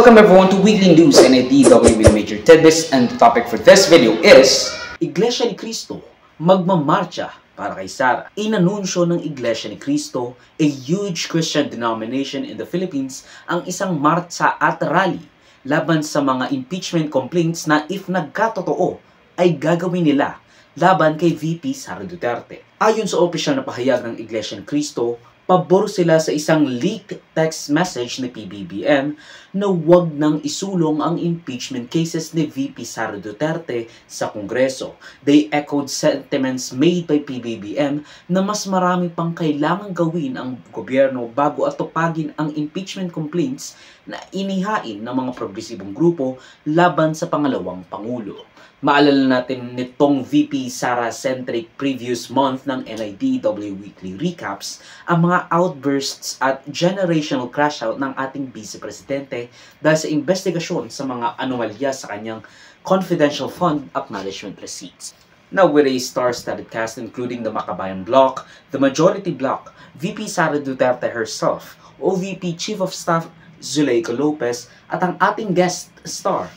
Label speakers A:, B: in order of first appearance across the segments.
A: Welcome everyone to Weekly News and IDW with Major Tidbits, and the topic for this video is Iglesia ni Cristo magmamarcha para kay Sara. Inanunsyo ng Iglesia ni Cristo, a huge Christian denomination in the Philippines, ang isang marcha at rally laban sa mga impeachment complaints na if nagkatotoo ay gagawin nila laban kay VP Sara Duterte. Ayon sa opisyal na pahayag ng Iglesia ni Cristo, pabor sila sa isang leaked text message ni PBBM na huwag nang isulong ang impeachment cases ni VP Sara Duterte sa Kongreso. They echoed sentiments made by PBBM na mas marami pang kailangang gawin ang gobyerno bago atupagin ang impeachment complaints na inihain ng mga progresibong grupo laban sa pangalawang Pangulo. Maalala natin nitong VP Sara-centric previous month ng NIDW Weekly Recaps ang mga outbursts at generational crash out ng ating Vice Presidente dahil sa investigasyon sa mga anomalya sa kanyang confidential fund acknowledgement receipts. Now, with a star-studded cast including the Makabayan Bloc, the Majority Bloc, VP Sara Duterte herself, OVP Chief of Staff Zuleika Lopez at ang ating guest star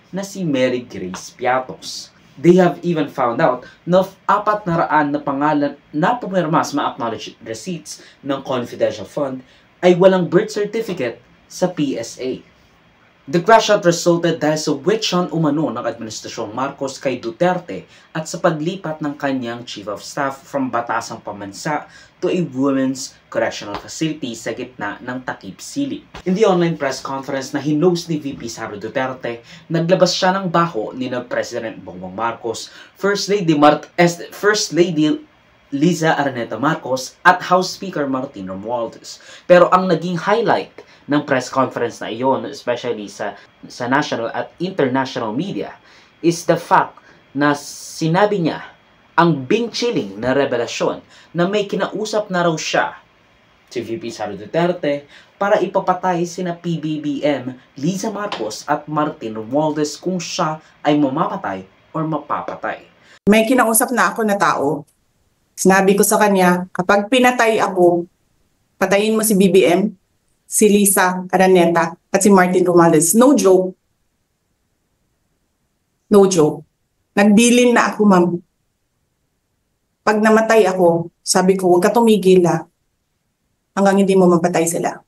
A: na si Mary Grace Piatos. They have even found out na 400 na pangalan na pumirma sa mga acknowledged receipts ng confidential fund ay walang birth certificate sa PSA. The crash out resulted dahil sa witch hunt umano ng Administrasyong Marcos kay Duterte at sa paglipat ng kanyang Chief of Staff from Batasang Pamansa to a women's correctional facility sa gitna ng Takip Siling. In the online press conference na hinost ni VP Sara Duterte, naglabas siya ng baho ni President Bongbong Marcos, First Lady Liza Araneta Marcos at House Speaker Martin Romualdez. Pero ang naging highlight ng press conference na iyon, especially sa national at international media, is the fact na sinabi niya ang bing-chilling na revelasyon na may kinausap na raw siya si VP Sara Duterte para ipapatay sina PBBM, Liza Marcos at Martin Romualdez kung siya ay mamapatay or mapapatay.
B: May kinausap na ako na tao. Sinabi ko sa kanya, kapag pinatay ako, patayin mo si BBM, si Liza Araneta at si Martin Romualdez. No joke. No joke. Nagbilin na ako, ma'am. Pag namatay ako, sabi ko, huwag ka tumigil hanggang hindi mo mapatay sila.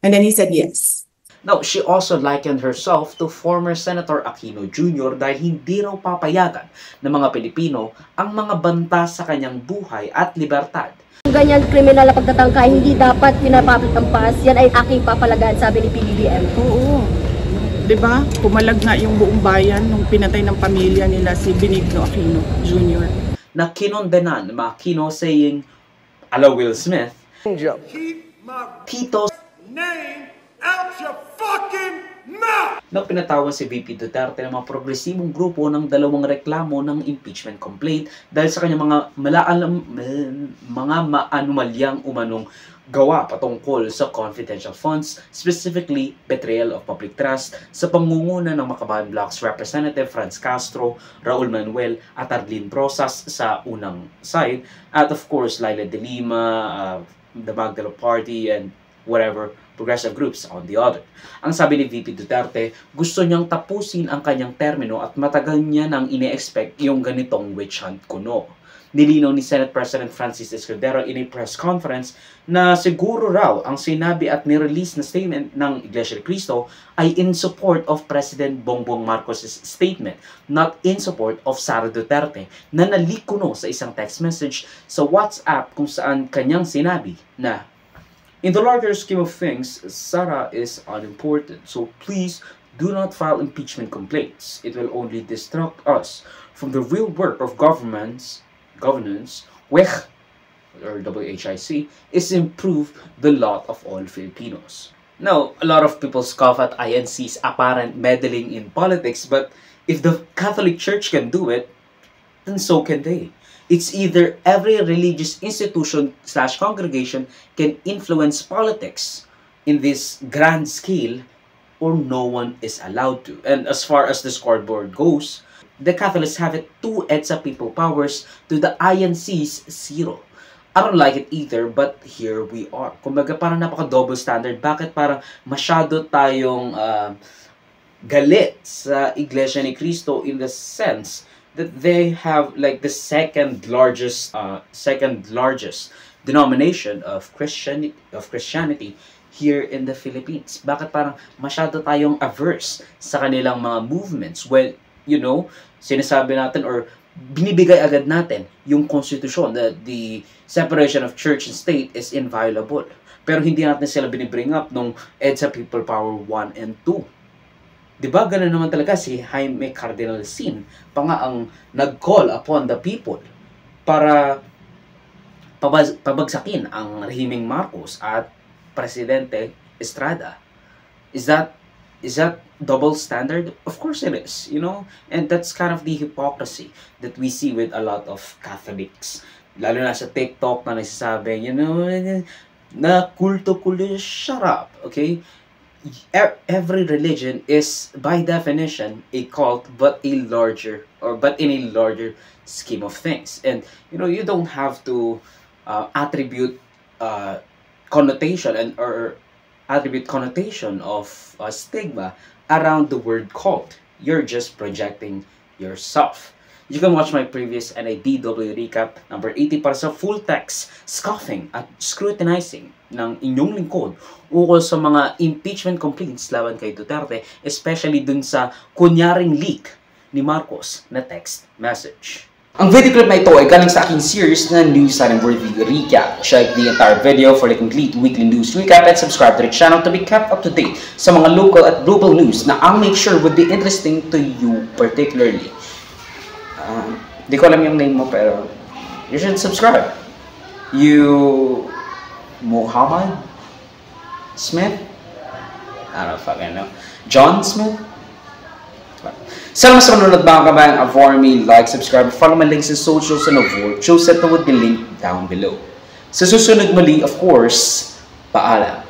B: And then he said yes.
A: Now, she also likened herself to former Senator Aquino Jr. dahil hindi raw papayagan ng mga Pilipino ang mga banta sa kanyang buhay at libertad.
C: Ganyan kriminal na pagtatangka, hindi dapat pinapapit ang pass. Yan ay aking papalagaan, sabi ni PBBM.
B: Oo. Diba? Pumalag nga yung buong bayan nung pinatay ng pamilya nila si Benigno Aquino Jr.
A: Na kinondenan ng mga Aquino saying, ala Will Smith,
D: keep my
A: Tito
D: name out your fucking mouth!
A: na pinatawan si VP Duterte ng mga progresibong grupo ng dalawang reklamo ng impeachment complaint dahil sa kanyang mga maanumalyang umanong gawa patungkol sa confidential funds, specifically betrayal of public trust sa pangunguna ng Makabayan Bloc's Representative Franz Castro, Raul Manuel at Arlene Brosas sa unang side, at of course Laila de Lima, the Magdalo Party, and whatever progressive groups on the other. Ang sabi ni VP Duterte, gusto niyang tapusin ang kanyang termino at matagal niya nang ine-expect yung ganitong witch hunt kuno. Nilinaw ni Senate President Francis Escudero in a press conference na siguro raw ang sinabi at nirelease na statement ng Iglesia ni Cristo ay in support of President Bongbong Marcos' statement, not in support of Sara Duterte, na nalik kuno sa isang text message sa WhatsApp kung saan kanyang sinabi na, "In the larger scheme of things, Sara is unimportant, so please do not file impeachment complaints. It will only distract us from the real work of governance, WHIC, or WHIC, is improve the lot of all Filipinos." Now, a lot of people scoff at INC's apparent meddling in politics, but if the Catholic Church can do it, then so can they. It's either every religious institution / congregation can influence politics in this grand scale, or no one is allowed to. And as far as the scoreboard goes, the Catholics have it 2 EDSA people powers to the INC's 0. I don't like it either, but here we are. Kumbaga parang napaka-double standard. Bakit parang masyado tayong galit sa Iglesia ni Cristo in the sense that they have like the second largest denomination of Christianity here in the Philippines. Bakit parang masyado tayong averse sa kanilang mga movements? Well, you know, sinasabi natin or binibigay agad natin yung konstitusyon that the separation of church and state is inviolable. Pero hindi natin sila binibring up nung EDSA People Power 1 and 2. Diba? Ganun naman talaga si Jaime Cardinal Sin pa nga ang nag-call upon the people para pabagsakin ang rehimeng Marcos at Presidente Estrada. Is that double standard? Of course it is, you know? And that's kind of the hypocrisy that we see with a lot of Catholics. Lalo na sa TikTok na nagsasabi, you know, na kulto, shut up, okay? Every religion is, by definition, a cult, but in a larger scheme of things. And, you know, you don't have to attribute connotation of stigma around the word cult. You're just projecting yourself. You can watch my previous NIDW recap number 80 para sa full text scoffing at scrutinizing ng inyong lingkod ukol sa mga impeachment complaints laban kay Duterte, especially dun sa kunyaring leak ni Marcos na text message. Ang video clip na ito ay galing sa aking series na News Worthy Recap. Check the entire video for the complete weekly news recap and subscribe to the channel to be kept up to date sa mga local at global news na I'll make sure would be interesting to you particularly. Di ko alam yung name mo pero you should subscribe. You Muhammad Smith? I don't fucking know. John Smith? Salamat sa manonood mga kabayan. For me, like, subscribe, follow my links in socials and avoid shows that would be linked down below. Sa susunod muli, of course, paalam.